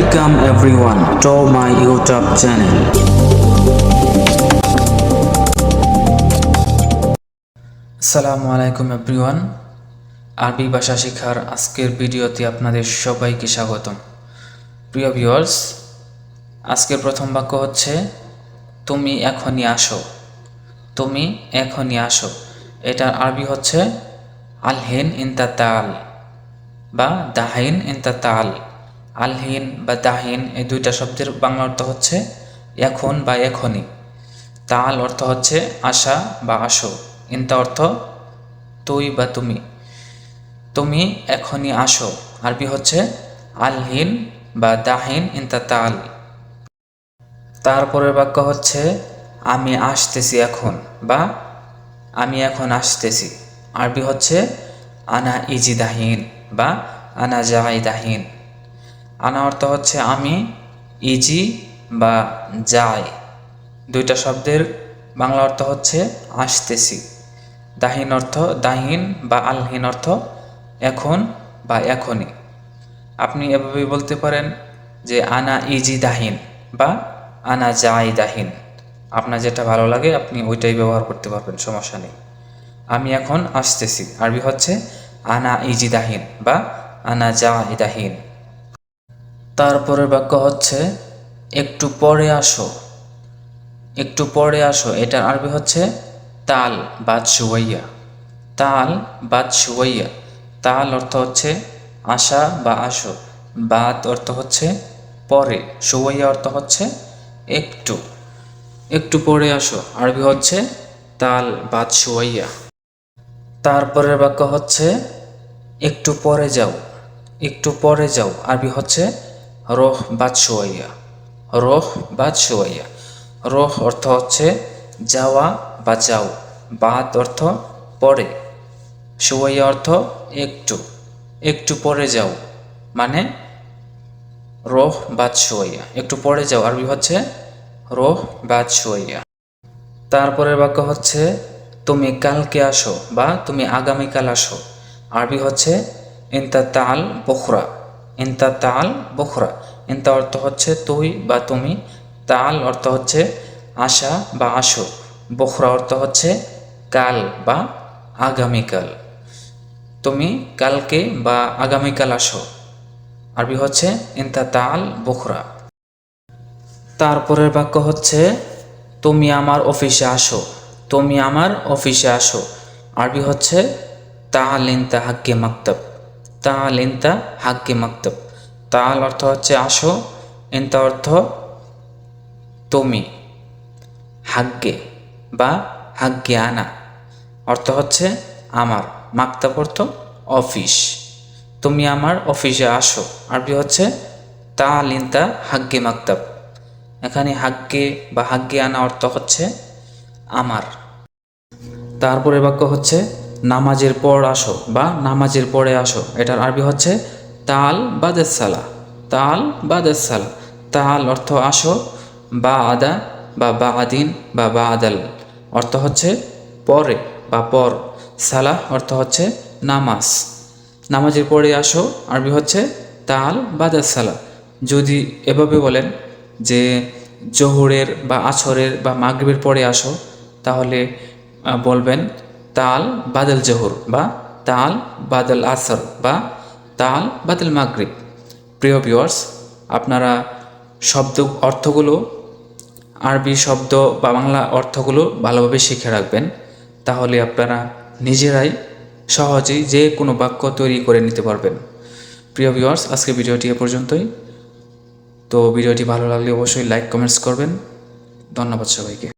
Welcome everyone to my YouTube channel. আসসালামু আলাইকুম everyone. আরবি ভাষা শেখার আজকের ভিডিওতে আপনাদের সবাইকে স্বাগতম। প্রিয় ভিউয়ার্স, আজকের প্রথম বাক্য হচ্ছে তুমি এখনই আসো। তুমি এখনই আসো, এটার আরবি হচ্ছে আলহিন ইনতা তাল বা দাহিন ইনতা তাল। আলহিন বা দাহিন এই দুইটা শব্দের বাংলা অর্থ হচ্ছে এখন বা এখনই। তাল অর্থ হচ্ছে আসা বা আসো। ইনতা অর্থ তুই বা তুমি। তুমি এখনই আসো আরবি হচ্ছে আলহিন বা দাহিন ইনতা তাল। তারপরের বাক্য হচ্ছে আমি আসতেছি এখন বা আমি এখন আসতেছি। আরবি হচ্ছে আনা ইজি দাহিন বা আনা যাই দাহিন। আনা অর্থ হচ্ছে আমি, ইজি বা যাই দুইটা শব্দের বাংলা অর্থ হচ্ছে আসতেছি। দাহিন অর্থ দাহিন বা আলহিন অর্থ এখন বা এখনই। আপনি এভাবে বলতে পারেন যে আনা ইজি দাহিন বা আনা যাই দাহিন। আপনার যেটা ভালো লাগে আপনি ওইটাই ব্যবহার করতে পারবেন, সমস্যা নেই। আমি এখন আসতেছি আরবি হচ্ছে আনা ইজি দাহিন বা আনা যাই দাহিন। তারপরের বাক্য হচ্ছে একটু পরে আসো। একটু পরে আসো, এটার আরবি হচ্ছে তাল বাদ শুয়াইয়া। তাল বাদ শুয়াইয়া। তাল অর্থ হচ্ছে আসা বা আসো, বাদ অর্থ হচ্ছে পরে, শুয়াইয়া অর্থ হচ্ছে একটু। একটু পরে আসো আরবি হচ্ছে তাল বাদ শুয়াইয়া। তারপরের বাক্য হচ্ছে একটু পরে যাও। একটু পরে যাও আরবি হচ্ছে রোহ বাদ শুয়াইয়া। রোহ বাদ শুয়াইয়া। রোহ অর্থ হচ্ছে যাওয়া বা যাও, বাদ অর্থ পরে, শুয়াইয়া অর্থ একটু। একটু পরে যাও মানে রোহ বাদ শুয়াইয়া। একটু পরে যাও আরবি হচ্ছে রোহ বাদ শুয়াইয়া। তারপরের বাক্য হচ্ছে তুমি কালকে আসো বা তুমি আগামীকাল আসো। আরবি হচ্ছে ইনতা তাল বখরা। ইনতা তাল বখরা। ইনতা অর্থ হচ্ছে তুই বা তুমি, তাল অর্থ হচ্ছে আসা বা আসো, বখরা অর্থ হচ্ছে কাল বা আগামীকাল। তুমি কালকে বা আগামীকাল আসো আরবি হচ্ছে ইনতা তাল বখরা। তারপরের বাক্য হচ্ছে তুমি আমার অফিসে আসো। তুমি আমার অফিসে আসো আরবি হচ্ছে তাল ইনতা হাক্কে মাকতাব। তাল ইনতা হাক্কে মাকতাব। তাল অর্থ হচ্ছে আসো, ইনতা অর্থ তুমি, হাগ্গে বা হাগ্গে আনা অর্থ হচ্ছে আমার, মাকতাব অর্থ অফিস। তুমি আমার অফিসে আসো আরবি হচ্ছে তাল ইনতা হাগ্গে মাকতাব। এখানে হাগ্গে বা হাগ্গে আনা অর্থ হচ্ছে আমার। তারপরে বাক্য হচ্ছে নামাজের পর আসো বা নামাজের পরে আসো। এটার আরবি হচ্ছে তাল বাদেস সালা। তাল বাদেস সালা। তাল অর্থ আসো, বা আদা বা আদিন বা আদাল অর্থ হচ্ছে পরে বা পর, সালাহ অর্থ হচ্ছে নামাজ। নামাজের পরে আসো আরবি হচ্ছে তাল বাদেস সালা। যদি এভাবে বলেন যে জোহরের বা আছরের বা মাগরিবের পরে আসো, তাহলে বলবেন তাল বাদল জোহর বা তাল বাদল আসর বা তাল বাদল মাগরিব। প্রিয় ভিউয়ার্স, আপনারা শব্দ অর্থগুলো, আরবি শব্দ বা বাংলা অর্থগুলো ভালোভাবে শিখে রাখবেন, তাহলে আপনারা নিজেরাই সহজেই যে কোনো বাক্য তৈরি করে নিতে পারবেন। প্রিয় ভিউয়ার্স, আজকে ভিডিওটি এ পর্যন্তই। তো ভিডিওটি ভালো লাগলে অবশ্যই লাইক কমেন্টস করবেন। ধন্যবাদ সবাইকে।